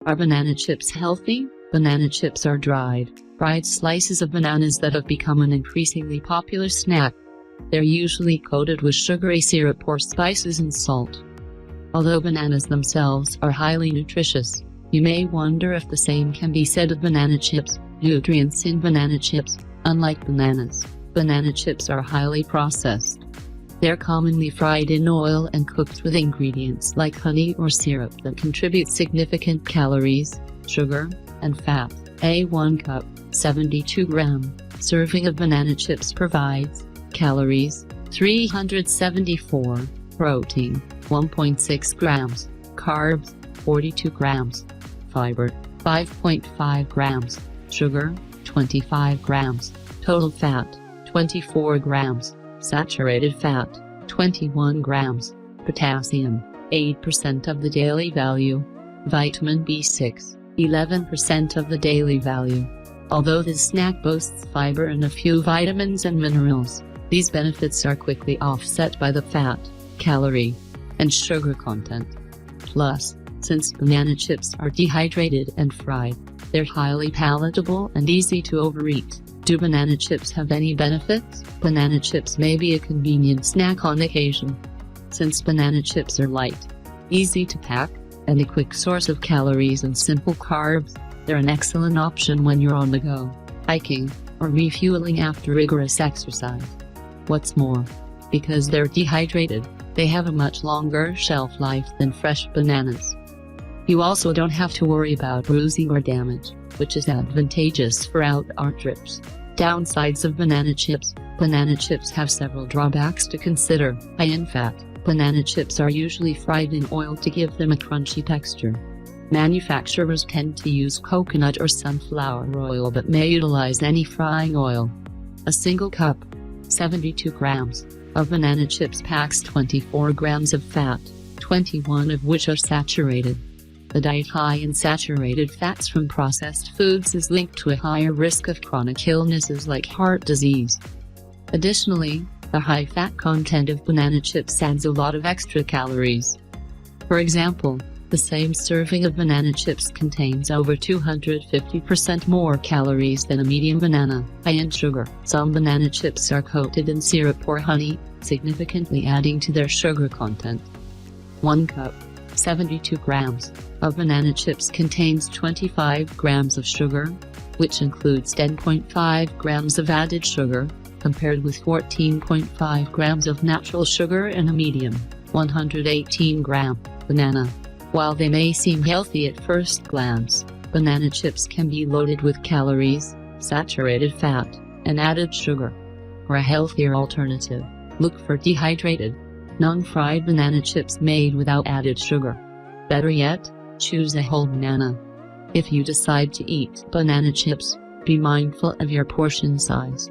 Are banana chips healthy? Banana chips are dried, fried slices of bananas that have become an increasingly popular snack. They're usually coated with sugary syrup or spices and salt. Although bananas themselves are highly nutritious, you may wonder if the same can be said of banana chips. Nutrients in banana chips. Unlike bananas, banana chips are highly processed. They're commonly fried in oil and cooked with ingredients like honey or syrup that contribute significant calories, sugar, and fat. A 1 cup, 72-gram, serving of banana chips provides calories, 374, protein, 1.6 grams, carbs, 42 grams, fiber, 5.5 grams, sugar, 25 grams, total fat, 24 grams, saturated fat, 21 grams, potassium, 8% of the daily value, vitamin B6, 11% of the daily value. Although this snack boasts fiber and a few vitamins and minerals, these benefits are quickly offset by the fat, calorie, and sugar content. Plus, since banana chips are dehydrated and fried, they're highly palatable and easy to overeat. Do banana chips have any benefits? Banana chips may be a convenient snack on occasion. Since banana chips are light, easy to pack, and a quick source of calories and simple carbs, they're an excellent option when you're on the go, hiking, or refueling after rigorous exercise. What's more, because they're dehydrated, they have a much longer shelf life than fresh bananas. You also don't have to worry about bruising or damage, which is advantageous for outdoor trips. Downsides of banana chips. Banana chips have several drawbacks to consider. High in fat. Banana chips are usually fried in oil to give them a crunchy texture. Manufacturers tend to use coconut or sunflower oil but may utilize any frying oil. A single cup, 72 grams, of banana chips packs 24 grams of fat, 21 of which are saturated. The diet high in saturated fats from processed foods is linked to a higher risk of chronic illnesses like heart disease. Additionally, the high fat content of banana chips adds a lot of extra calories. For example, the same serving of banana chips contains over 250% more calories than a medium banana. High in sugar. Some banana chips are coated in syrup or honey, significantly adding to their sugar content. 1 cup, 72 grams, of banana chips contains 25 grams of sugar, which includes 10.5 grams of added sugar, compared with 14.5 grams of natural sugar in a medium, 118-gram, banana. While they may seem healthy at first glance, banana chips can be loaded with calories, saturated fat, and added sugar. For a healthier alternative, look for dehydrated, non-fried banana chips made without added sugar. Better yet, choose a whole banana. If you decide to eat banana chips, be mindful of your portion size.